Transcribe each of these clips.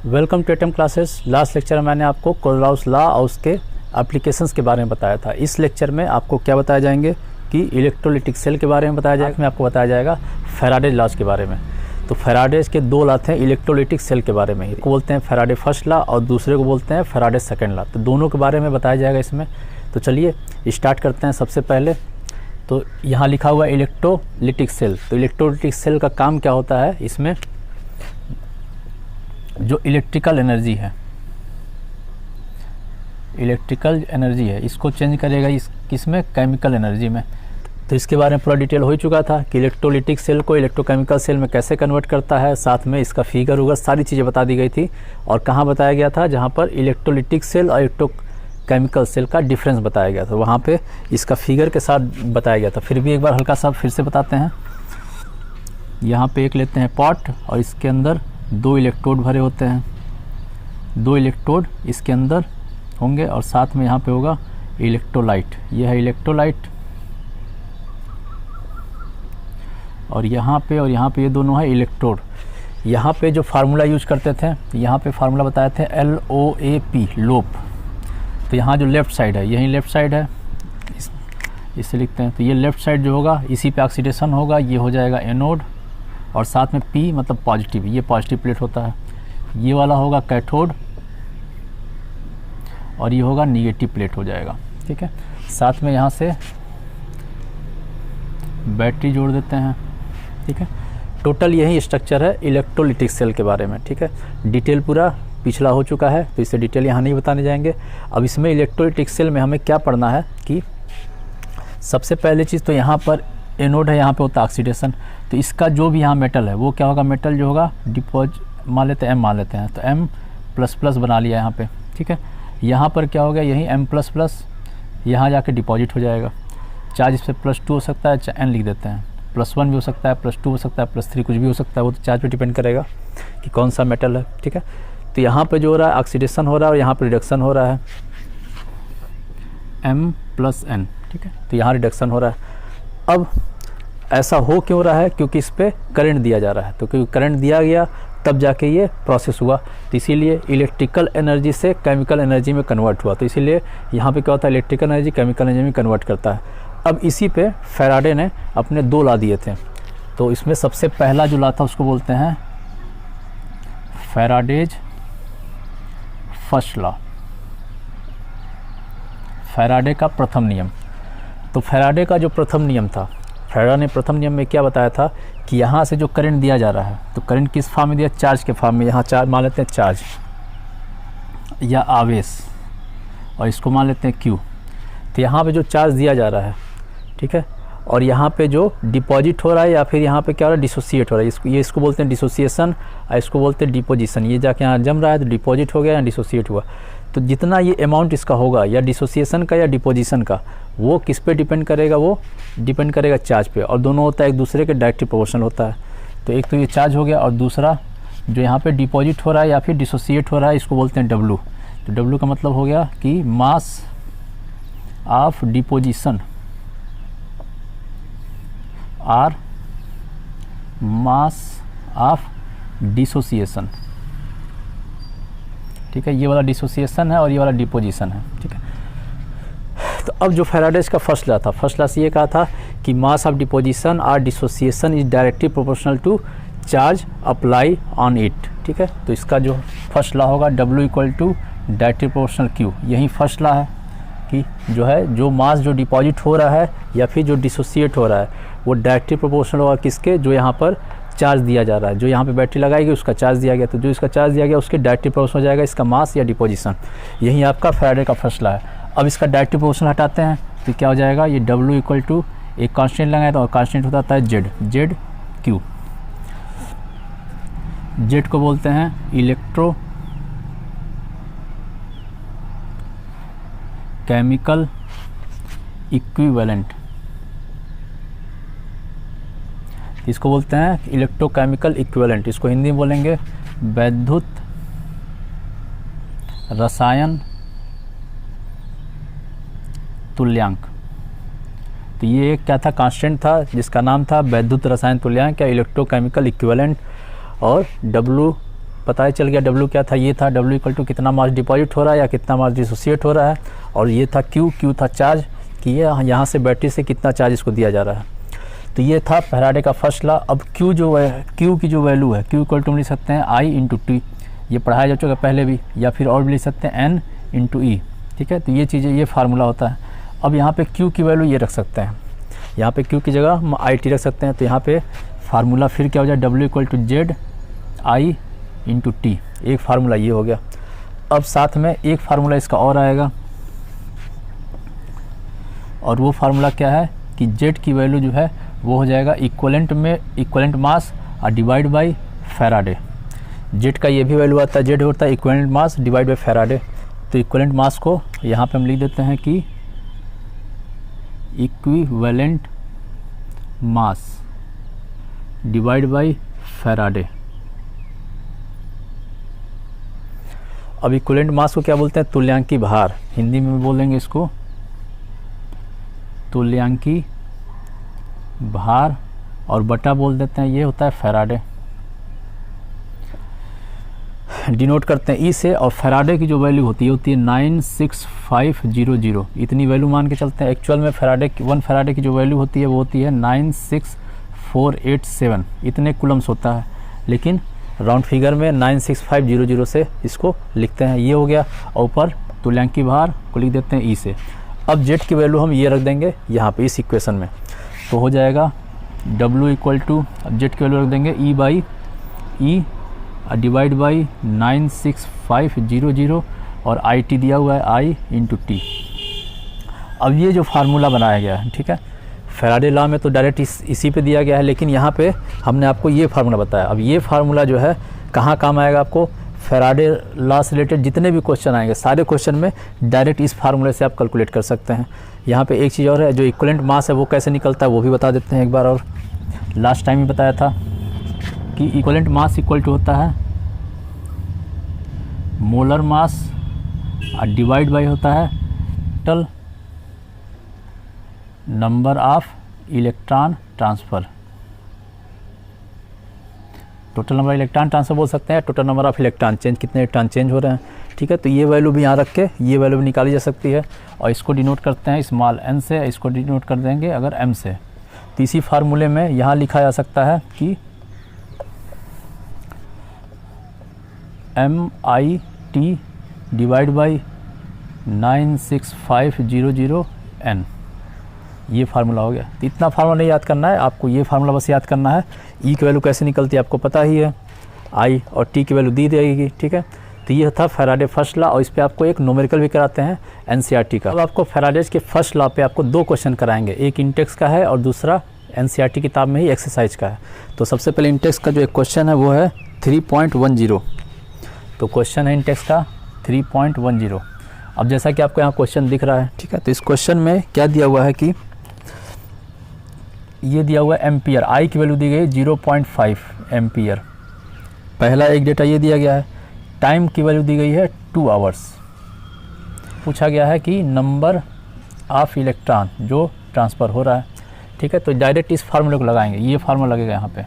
Welcome to atom classes. Last lecture में मैंने आपको कोलराउस लॉ और उसके एप्लीकेशंस के बारे में बताया था। इस लेक्चर में आपको क्या बताया जाएंगे कि इलेक्ट्रोलिटिक सेल के बारे में बताया जाएगा। में आपको बताया जाएगा फैराडेज लॉज के बारे में। तो फैराडेज के दो लॉ थे इलेक्ट्रोलिटिक सेल के बारे में। एक को बोलते हैं फैराडे फर्स्ट लॉ और दूसरे को बोलते हैं फैराडे सेकेंड लॉ। तो दोनों के बारे में बताया जाएगा इसमें। तो चलिए स्टार्ट करते हैं। सबसे पहले तो यहाँ लिखा हुआ है इलेक्ट्रोलिटिक सेल। तो इलेक्ट्रोलिटिक सेल का काम क्या होता है, इसमें जो इलेक्ट्रिकल एनर्जी है इसको चेंज करेगा किसमें, केमिकल एनर्जी में। तो इसके बारे में पूरा डिटेल हो चुका था कि इलेक्ट्रोलिटिक सेल को इलेक्ट्रोकेमिकल सेल में कैसे कन्वर्ट करता है। साथ में इसका फिगर होगा, सारी चीज़ें बता दी गई थी। और कहाँ बताया गया था, जहाँ पर इलेक्ट्रोलिटिक सेल और इलेक्ट्रोकेमिकल सेल का डिफरेंस बताया गया था, वहाँ पे इसका फिगर के साथ बताया गया था। फिर भी एक बार हल्का सा फिर से बताते हैं। यहाँ पे एक लेते हैं पॉट और इसके अंदर 2 इलेक्ट्रोड भरे होते हैं। 2 इलेक्ट्रोड इसके अंदर होंगे और साथ में यहाँ पे होगा इलेक्ट्रोलाइट। ये है इलेक्ट्रोलाइट और यहाँ पे ये दोनों है इलेक्ट्रोड। यहाँ पे जो फार्मूला यूज करते थे, यहाँ पे फार्मूला बताए थे LOAP, लोप। तो यहाँ जो लेफ़्ट साइड है, यही लेफ़्ट साइड है, इसे लिखते हैं। तो ये लेफ़्ट साइड जो होगा इसी पे ऑक्सीडेशन होगा, ये हो जाएगा एनोड। और साथ में P मतलब पॉजिटिव, ये पॉजिटिव प्लेट होता है। ये वाला होगा कैथोड और ये होगा निगेटिव प्लेट हो जाएगा। ठीक है, साथ में यहाँ से बैटरी जोड़ देते हैं। ठीक है, टोटल यही स्ट्रक्चर है इलेक्ट्रोलिटिक सेल के बारे में। ठीक है, डिटेल पूरा पिछला हो चुका है तो इसे डिटेल यहाँ नहीं बताने जाएंगे। अब इसमें इलेक्ट्रोलिटिक सेल में हमें क्या पढ़ना है कि सबसे पहले चीज़ तो यहाँ पर एनोड है, यहाँ पे होता है ऑक्सीडेशन। तो इसका जो भी यहाँ मेटल है वो क्या होगा, मेटल जो होगा मान लेते हैं M मान लेते हैं। तो M++ बना लिया यहाँ पे। ठीक है, यहाँ पर क्या हो गया, यही M++ यहाँ जाके डिपॉजिट हो जाएगा। चार्ज इस पर +2 हो सकता है, N लिख देते हैं। +1 भी हो सकता है, +2 हो सकता है, +3 कुछ भी हो सकता है। वो तो चार्ज पे डिपेंड करेगा कि कौन सा मेटल है। ठीक है, तो यहाँ पे जो हो रहा है ऑक्सीडेशन हो रहा है और यहाँ पर रिडक्शन हो रहा है M+N। ठीक है, तो यहाँ रिडक्शन हो रहा है। अब ऐसा हो क्यों रहा है, क्योंकि इस पर करंट दिया जा रहा है। तो क्योंकि करंट दिया गया तब जाके ये प्रोसेस हुआ। तो इसीलिए इलेक्ट्रिकल एनर्जी से केमिकल एनर्जी में कन्वर्ट हुआ। तो इसीलिए यहाँ पे क्या होता है, इलेक्ट्रिकल एनर्जी केमिकल एनर्जी में कन्वर्ट करता है। अब इसी पे फैराडे ने अपने 2 लॉ दिए थे। तो इसमें सबसे पहला जो लॉ था उसको बोलते हैं फैराडेज फर्स्ट लॉ, फैराडे का प्रथम नियम। तो फैराडे का जो प्रथम नियम था, फैराडे ने प्रथम नियम में क्या बताया था कि यहाँ से जो करंट दिया जा रहा है, तो करंट किस फॉर्म में दिया, चार्ज के फॉर्म में। यहाँ चार्ज मान लेते हैं चार्ज या आवेश और इसको मान लेते हैं Q। तो यहाँ पे जो चार्ज दिया जा रहा है, ठीक है, और यहाँ पे जो डिपॉजिट हो रहा है या फिर यहाँ पे क्या हो रहा है, डिसोसिएट हो रहा है। इसको बोलते हैं डिसोसिएशन और इसको बोलते हैं डिपोजिशन। ये जाके यहाँ जम रहा है तो डिपॉजिट हो गया या डिसोसिएट हुआ। तो जितना ये अमाउंट इसका होगा या डिसोसिएशन का या डिपोजिशन का, वो किस पे डिपेंड करेगा, वो डिपेंड करेगा चार्ज पे। और दोनों होता है एक दूसरे के डायरेक्टली प्रोपोर्शनल होता है। तो एक तो ये चार्ज हो गया और दूसरा जो यहाँ पे डिपॉजिट हो रहा है या फिर डिसोसिएट हो रहा है, इसको बोलते हैं W। तो W का मतलब हो गया कि मास ऑफ डिपोजिशन और मास ऑफ डिसोसिएशन। ठीक है, ये वाला डिसोसिएशन है और ये वाला डिपोजिशन है। ठीक है, तो अब जो फैराडेज का फर्स्ट लॉ था, फर्स्ट लॉ से ये कहा था कि मास ऑफ डिपोजिशन और dissociation is directly proportional to charge apply on it. ठीक है, तो इसका जो फर्स्ट लॉ होगा W = डायरेक्टली प्रोपोर्शनल Q। यही फर्स्ट लॉ है कि जो है जो मास जो डिपॉजिट हो रहा है या फिर जो डिसोसिएट हो रहा है वो डायरेक्टली प्रोपोर्शनल होगा किसके, जो यहाँ पर चार्ज दिया जा रहा है। जो यहाँ पे बैटरी लगाई गई उसका चार्ज दिया गया, तो जो इसका चार्ज दिया गया उसके डायरेक्टली प्रोपोर्शनल हो जाएगा इसका मास या डिपोजिशन। यही आपका फैराडे का फर्स्ट लॉ है। अब इसका डायरेक्टली प्रोपोर्शनल हटाते हैं तो क्या हो जाएगा, ये W = एक कांस्टेंट लगाए तो कांस्टेंट होता है ZQ। Z को बोलते हैं इलेक्ट्रो केमिकल इक्विवेलेंट। इसको बोलते हैं इलेक्ट्रोकेमिकल इक्विवेलेंट। इसको हिंदी में बोलेंगे वैद्युत रसायन तुल्यांक। तो ये क्या था, कांस्टेंट था जिसका नाम था वैद्युत रसायन तुल्यांक या इलेक्ट्रोकेमिकल इक्विवेलेंट। और W पता ही चल गया W क्या था, ये था W इक्वल टू कितना मास डिपॉजिट हो रहा है या कितना मास डिसोसिएट हो रहा है, और ये था Q था चार्ज कि ये यहाँ से बैटरी से कितना चार्ज इसको दिया जा रहा है। तो ये था फैराडे का फर्स्ट लॉ। अब Q की जो वैल्यू है, Q इक्वल टू लिख सकते हैं I इंटू टी, ये पढ़ाया जा चुका पहले भी, या फिर और भी लिख सकते हैं N इंटू ई, ठीक है। तो ये चीज़ें, ये फार्मूला होता है। अब यहाँ पे Q की वैल्यू ये रख सकते हैं, यहाँ पे Q की जगह हम IT रख सकते हैं। तो यहाँ पे फार्मूला फिर क्या हो जाए, W equal to Z I into T, एक फार्मूला ये हो गया। अब साथ में एक फार्मूला इसका और आएगा, और वो फार्मूला क्या है कि जेड की वैल्यू जो है वो हो जाएगा इक्वलेंट मास और डिवाइड बाई फैराडे। जेड का ये भी वैल्यू आता है, जेड होता है equivalent mass divide by Faraday. तो इक्वलेंट मास को यहाँ पे हम लिख देते हैं कि equivalent mass divide by Faraday. अब इक्विवेलेंट मास को क्या बोलते हैं, तुल्यांकी भार, हिंदी में बोलेंगे इसको तुल्यांकी भार, और बटा बोल देते हैं ये होता है फैराडे। डिनोट करते हैं ई से, और फैराडे की जो वैल्यू होती है 96500, इतनी वैल्यू मान के चलते हैं। एक्चुअल में वन फैराडे की जो वैल्यू होती है वो होती है 96487, इतने कुलम्स होता है, लेकिन राउंड फिगर में 96500 से इसको लिखते हैं। ये हो गया, और ऊपर तुल्यांकी भार को लिख देते हैं ई से। अब जेड की वैल्यू हम ये रख देंगे यहाँ पे इस इक्वेशन में, तो हो जाएगा W इक्वल टू, अब जेड की वैल्यू रख देंगे ई बाई ई डिवाइड बाई 96500, और IT दिया हुआ है I इंटू टी। अब ये जो फार्मूला बनाया गया है, ठीक है, फैराडे लॉ में तो डायरेक्ट इसी पे दिया गया है, लेकिन यहाँ पे हमने आपको ये फार्मूला बताया। अब ये फार्मूला जो है कहाँ काम आएगा आपको, फैराडे लॉ से रिलेटेड जितने भी क्वेश्चन आएंगे सारे क्वेश्चन में डायरेक्ट इस फार्मूले से आप कैलकुलेट कर सकते हैं। यहाँ पे एक चीज़ और है, जो इक्विवेलेंट मास है वो कैसे निकलता है वो भी बता देते हैं एक बार। और लास्ट टाइम ही बताया था कि इक्विवेलेंट मास इक्वल टू होता है मोलर मास और डिवाइड बाई होता है total number of electron transfer. Total number electron transfer बोल सकते हैं, total number of electron change, कितने इलेक्ट्रॉन चेंज हो रहे हैं, ठीक है। तो ये वैल्यू भी यहाँ रख के ये वैल्यू भी निकाली जा सकती है, और इसको डिनोट करते हैं स्मॉल n से, इसको डिनोट कर देंगे अगर m से। तो इसी फार्मूले में यहाँ लिखा जा सकता है कि MIT डिवाइड बाई 96500 n, ये फार्मूला हो गया। तो इतना फार्मूला नहीं याद करना है आपको, ये फार्मूला बस याद करना है। ई की वैल्यू कैसे निकलती है आपको पता ही है, आई और टी की वैल्यू दी जाएगी, ठीक है। तो ये था फैराडे फर्स्ट लॉ, और इस पे आपको एक न्यूमेरिकल भी कराते हैं NCERT का। अब आपको फैराडेज के फर्स्ट लॉ पे आपको 2 क्वेश्चन कराएंगे, एक इंटेक्स का है और दूसरा NCERT किताब में ही एक्सरसाइज का है। तो सबसे पहले इंटेक्स का जो एक क्वेश्चन है वो है 3.10। तो क्वेश्चन है इंटेक्स का 3.10। अब जैसा कि आपको यहाँ क्वेश्चन दिख रहा है, ठीक है, तो इस क्वेश्चन में क्या दिया हुआ है कि ये दिया हुआ है एम्पियर, आई की वैल्यू दी गई 0.5 एम्पियर। पहला एक डेटा ये दिया गया है, टाइम की वैल्यू दी गई है 2 आवर्स। पूछा गया है कि नंबर ऑफ इलेक्ट्रॉन जो ट्रांसफ़र हो रहा है, ठीक है। तो डायरेक्ट इस फार्मूले को लगाएंगे, ये फार्मूला लगेगा यहाँ पे।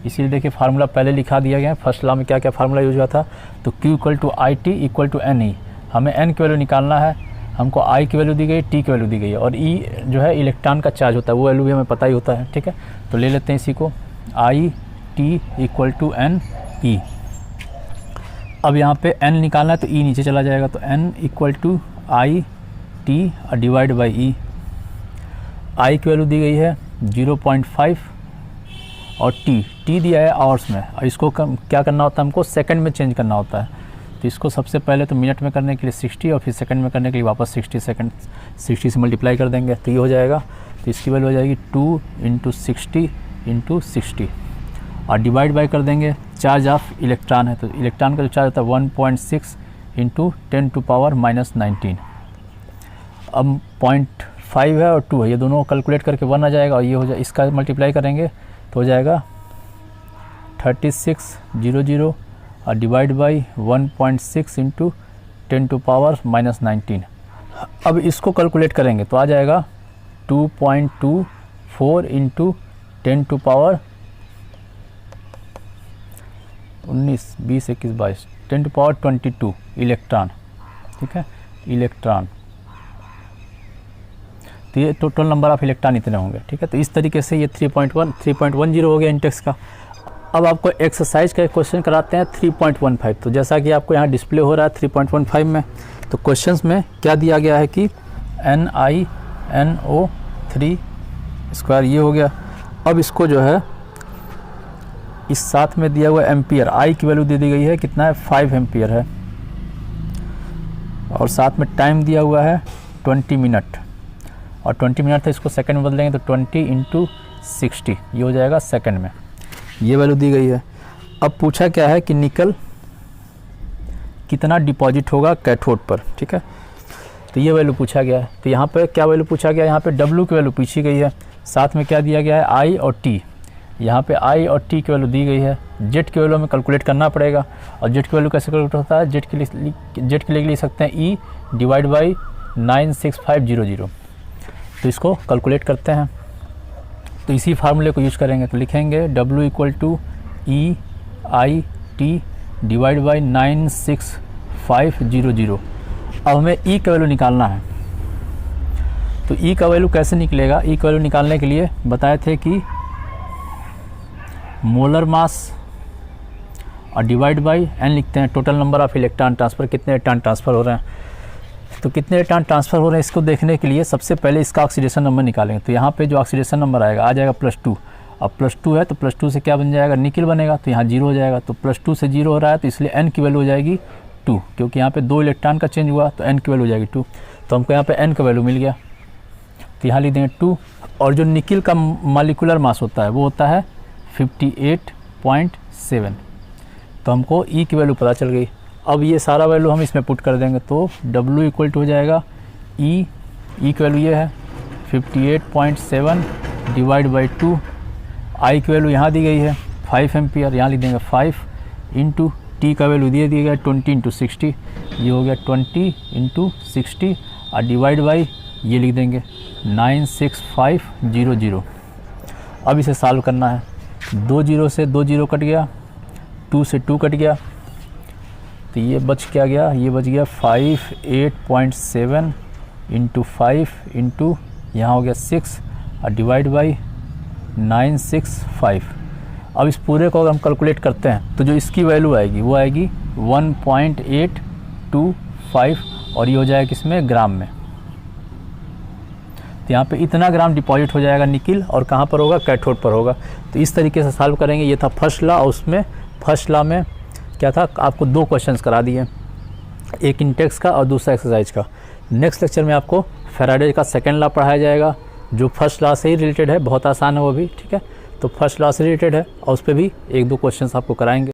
इसीलिए देखिए फार्मूला पहले लिखा दिया गया है, फर्स्ट लॉ में क्या क्या फार्मूला यूज हुआ था। तो Q equal to IT equal to NE, हमें N की वैल्यू निकालना है, हमको I की वैल्यू दी गई, T की वैल्यू दी गई है, और E जो है इलेक्ट्रॉन का चार्ज होता है, वो वैल्यू भी हमें पता ही होता है, ठीक है। तो ले लेते हैं इसी को, IT इक्वल टू NE। अब यहाँ पे N निकालना है तो E नीचे चला जाएगा, तो N equal to IT divide by E। I की वैल्यू दी गई है 0.5 और T दिया है आवर्स में, और इसको क्या करना होता है हमको सेकंड में चेंज करना होता है। तो इसको सबसे पहले तो मिनट में करने के लिए 60 और फिर सेकंड में करने के लिए वापस 60 से मल्टीप्लाई कर देंगे तो ये हो जाएगा। तो इसकी वैल्यू हो जाएगी 2 × 60 और डिवाइड बाई कर देंगे चार्ज ऑफ इलेक्ट्रॉन है, तो इलेक्ट्रॉन का जो चार्ज होता है 1.6 × 10⁻⁻19। अब 0.5 है और 2 है, ये दोनों कैलकुलेट करके 1 आ जाएगा, और ये हो जाए इसका मल्टीप्लाई करेंगे तो हो जाएगा 3600 और डिवाइड बाई 1.6 × 10⁻⁻19। अब इसको कैलकुलेट करेंगे तो आ जाएगा 2.24 × 10⁻⁻⁻ 19, 20, 21, 22, 10⁻22 इलेक्ट्रॉन, ठीक है, इलेक्ट्रॉन। तो ये टोटल नंबर ऑफ इलेक्ट्रॉन इतने होंगे, ठीक है। तो इस तरीके से ये 3.10 हो गया इंटेक्स का। अब आपको एक्सरसाइज का एक क्वेश्चन कराते हैं 3.15। तो जैसा कि आपको यहाँ डिस्प्ले हो रहा है 3.15 में, तो क्वेश्चंस में क्या दिया गया है कि NiNO3 स्क्वायर ये हो गया। अब इसको जो है इस साथ में दिया हुआ एम्पियर, आई की वैल्यू दे दी गई है, कितना है 5 एम्पियर है, और साथ में टाइम दिया हुआ है 20 मिनट, और 20 मिनट था, इसको सेकंड में बदलेंगे तो 20 × 60 ये हो जाएगा सेकंड में, ये वैल्यू दी गई है। अब पूछा क्या है कि निकल कितना डिपॉजिट होगा कैथोड पर, ठीक है, तो ये वैल्यू पूछा गया है। तो यहाँ पे क्या वैल्यू पूछा गया है, यहाँ पे W की वैल्यू पूछी गई है, साथ में क्या दिया गया है I और T, यहाँ पे I और T की वैल्यू दी गई है। जेट की वैल्यू में कैलकुलेट करना पड़ेगा, और जेट की वैल्यू कैसे कैलकुलेट होता है, जेट के लिए लिख सकते हैं E/96500। तो इसको कैलकुलेट करते हैं, तो इसी फार्मूले को यूज करेंगे। तो लिखेंगे W = E/96500। अब हमें E का वैल्यू निकालना है, तो E का वैल्यू कैसे निकलेगा। E का वैल्यू निकालने के लिए बताए थे कि मोलर मास और डिवाइड बाई n लिखते हैं, total number of electron transfer, कितने इलेक्ट्रॉन ट्रांसफ़र हो रहे हैं। तो कितने इलेक्ट्रॉन ट्रांसफ़र हो रहे हैं इसको देखने के लिए सबसे पहले इसका ऑक्सीडेशन नंबर निकालेंगे। तो यहाँ पे जो ऑक्सीडेशन नंबर आएगा आ जाएगा +2। अब +2 है तो +2 से क्या बन जाएगा, निकल बनेगा, तो यहाँ 0 हो जाएगा। तो +2 से 0 हो रहा है, तो इसलिए n की वैल्यू हो जाएगी 2, क्योंकि यहाँ पे 2 इलेक्ट्रॉन का चेंज हुआ, तो n की वैल्यू हो जाएगी 2। तो हमको यहाँ पे n का वैल्यू मिल गया, तो यहाँ लिख देंगे 2। और जो निकल का मॉलिक्यूलर मास होता है वो होता है 58.7। तो हमको E की वैल्यू पता चल गई। अब ये सारा वैल्यू हम इसमें पुट कर देंगे, तो W = हो जाएगा E की वैल्यू ये है 58.7 / 2। I की वैल्यू यहाँ दी गई है 5 एम्पियर, यहाँ लिख देंगे 5 × T का वैल्यू दिए गया 20 × 60, ये हो गया 20 × 60, और डिवाइड बाई ये लिख देंगे 96500। अब इसे सॉल्व करना है, 2 0 से 2 0 कट गया, 2 से 2 कट गया, तो ये बच क्या गया, ये बच गया 58.7 × 5 × यहाँ हो गया 6, और डिवाइड बाई 965। अब इस पूरे को अगर हम कैलकुलेट करते हैं तो जो इसकी वैल्यू आएगी वो आएगी 1.825, और ये हो जाएगा किसमें, ग्राम में। तो यहाँ पे इतना ग्राम डिपॉजिट हो जाएगा निकल, और कहाँ पर होगा, कैथोड पर होगा। तो इस तरीके से सॉल्व करेंगे। ये था फर्स्ट लॉ, और उसमें फर्स्ट लॉ में क्या था, आपको 2 क्वेश्चंस करा दिए, एक इंटेक्स का और दूसरा एक्सरसाइज का। नेक्स्ट लेक्चर में आपको फैराडे का सेकंड लॉ पढ़ाया जाएगा, जो फर्स्ट लॉ से ही रिलेटेड है, बहुत आसान है वो भी, ठीक है। तो फर्स्ट लॉ से रिलेटेड है, और उस पर भी 1-2 क्वेश्चंस आपको कराएंगे।